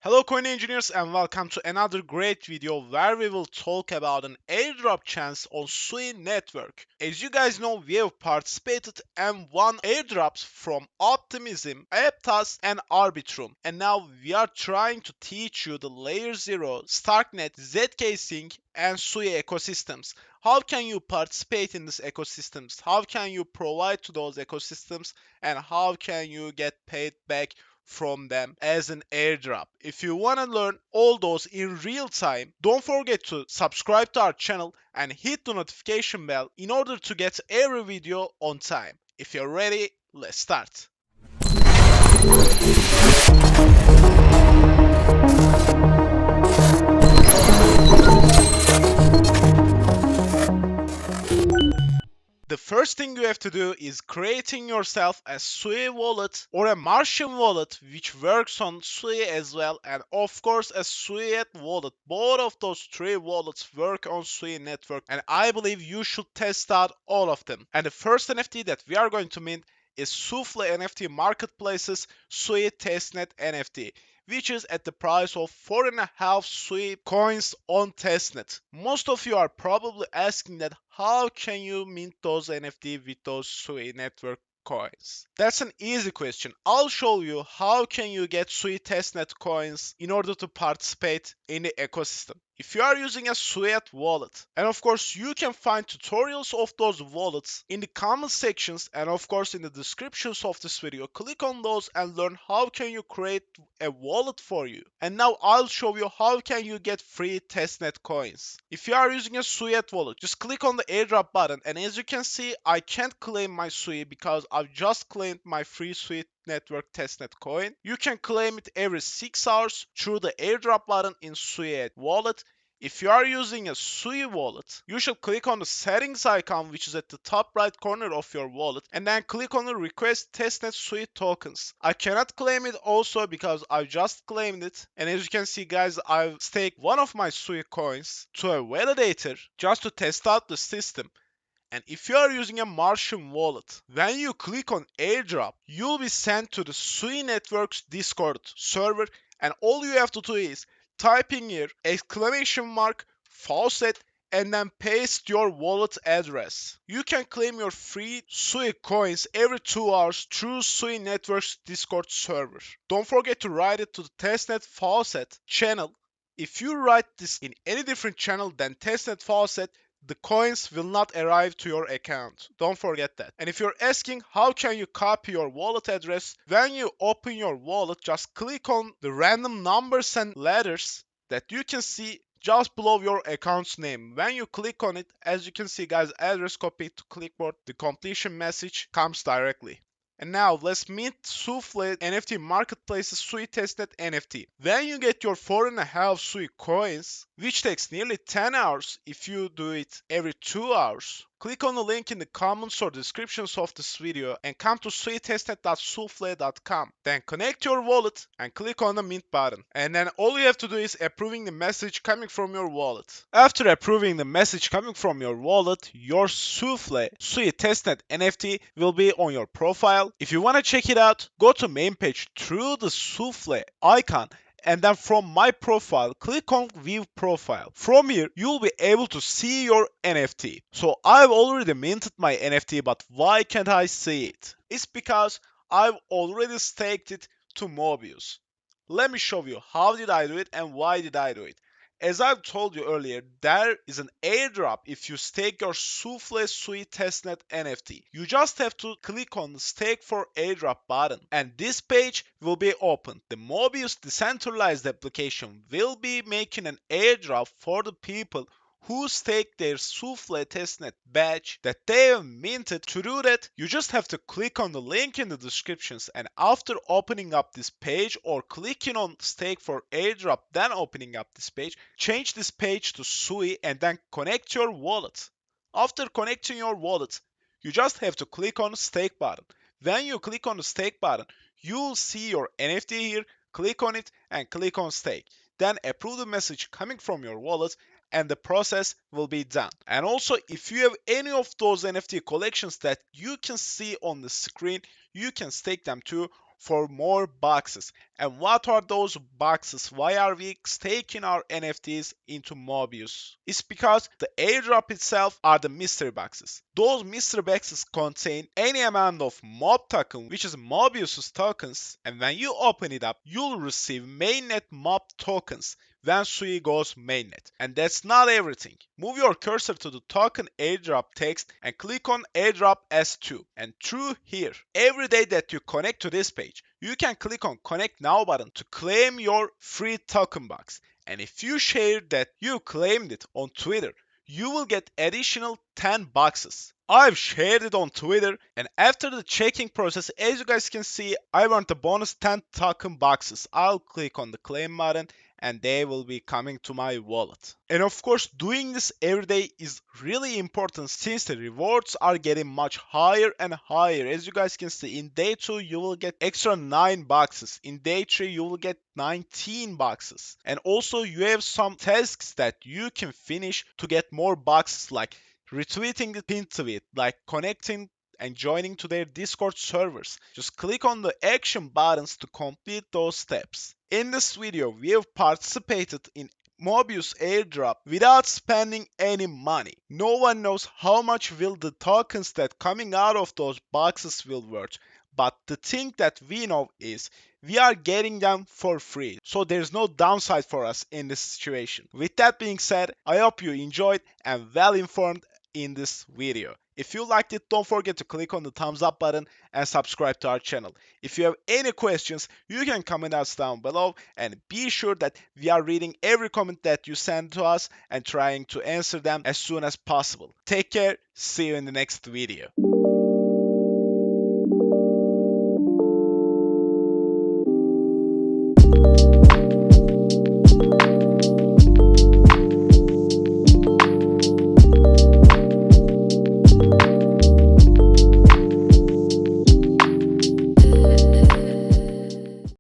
Hello coin engineers and welcome to another great video where we will talk about an airdrop chance on Sui network. As you guys know, we have participated and won airdrops from Optimism, Aptos and Arbitrum, and now we are trying to teach you the layer 0, Starknet, ZK Sync and Sui ecosystems. How can you participate in these ecosystems? How can you provide to those ecosystems and how can you get paid back from them as an airdrop? If you want to learn all those in real time, don't forget to subscribe to our channel and hit the notification bell in order to get every video on time. If you're ready, let's start. The first thing you have to do is creating yourself a Sui wallet or a Martian wallet which works on Sui as well, and of course a Sui wallet. Both of those three wallets work on Sui network and I believe you should test out all of them. And the first NFT that we are going to mint is Souffle NFT Marketplace's Sui testnet NFT, which is at the price of 4.5 Sui coins on testnet. Most of you are probably asking that how can you mint those NFT with those Sui network coins? That's an easy question. I'll show you how can you get Sui testnet coins in order to participate in the ecosystem. If you are using a Sui wallet, and of course you can find tutorials of those wallets in the comment sections and of course in the descriptions of this video. Click on those and learn how can you create a wallet for you. And now I'll show you how can you get free testnet coins. If you are using a Sui wallet, just click on the airdrop button, and as you can see I can't claim my Sui because I've just claimed my free Sui network testnet coin. You can claim it every 6 hours through the airdrop button in Sui wallet. If you are using a Sui wallet, you should click on the settings icon which is at the top right corner of your wallet and then click on the request testnet Sui tokens. I cannot claim it also because I just claimed it, and as you can see guys, I've staked one of my Sui coins to a validator just to test out the system. And if you are using a Martian wallet, when you click on airdrop, you'll be sent to the Sui Network's Discord server, and all you have to do is type in here exclamation mark faucet and then paste your wallet address. You can claim your free Sui coins every 2 hours through Sui Network's Discord server. Don't forget to write it to the testnet faucet channel. If you write this in any different channel than testnet faucet, the coins will not arrive to your account. Don't forget that. And if you're asking how can you copy your wallet address, when you open your wallet, just click on the random numbers and letters that you can see just below your account's name. When you click on it, as you can see guys, address copy to clipboard, the completion message comes directly. And now let's mint Souffle NFT Marketplace's Sui testnet NFT. When you get your 4.5 Sui coins, which takes nearly 10 hours if you do it every 2 hours, click on the link in the comments or descriptions of this video and come to suitestnet.souffle.com. Then connect your wallet and click on the mint button. And then all you have to do is approving the message coming from your wallet. After approving the message coming from your wallet, your Souffle Sui testnet NFT will be on your profile. If you want to check it out, go to main page through the Souffle icon and then from my profile, click on view profile. From here, you'll be able to see your NFT. So I've already minted my NFT, but why can't I see it? It's because I've already staked it to Mobius. Let me show you how did I do it and why did I do it. As I've told you earlier, there is an airdrop if you stake your Souffle Sui testnet NFT. You just have to click on the stake for airdrop button and this page will be open. The Mobius decentralized application will be making an airdrop for the people who stake their Souffle testnet badge that they have minted. To do that, you just have to click on the link in the descriptions, and after opening up this page or clicking on stake for airdrop then opening up this page, change this page to Sui and then connect your wallet. After connecting your wallet, you just have to click on the stake button. When you click on the stake button, you'll see your NFT here, click on it and click on stake. Then approve the message coming from your wallet and the process will be done. And also, if you have any of those NFT collections that you can see on the screen, you can stake them too for more boxes. And what are those boxes? Why are we staking our NFTs into Mobius? It's because the airdrop itself are the mystery boxes. Those mystery boxes contain any amount of mob token, which is Mobius's tokens, and when you open it up, you'll receive mainnet mob tokens when Sui goes mainnet. And that's not everything. Move your cursor to the token airdrop text and click on airdrop S2. And through here, every day that you connect to this page, you can click on connect now button to claim your free token box. And if you share that you claimed it on Twitter, you will get additional 10 boxes. I've shared it on Twitter, and after the checking process, as you guys can see, I want the bonus 10 token boxes. I'll click on the claim button and they will be coming to my wallet. And of course, doing this every day is really important since the rewards are getting much higher and higher. As you guys can see, in day 2 you will get extra 9 boxes. In day 3 you will get 19 boxes. And also you have some tasks that you can finish to get more boxes, like retweeting the pin tweet, like connecting and joining to their Discord servers. Just click on the action buttons to complete those steps. In this video, we have participated in Mobius airdrop without spending any money. No one knows how much will the tokens that coming out of those boxes will worth. But the thing that we know is we are getting them for free. So there's no downside for us in this situation. With that being said, I hope you enjoyed and well informed in this video. If you liked it, don't forget to click on the thumbs up button and subscribe to our channel. If you have any questions, you can comment us down below, and be sure that we are reading every comment that you send to us and trying to answer them as soon as possible. Take care, see you in the next video.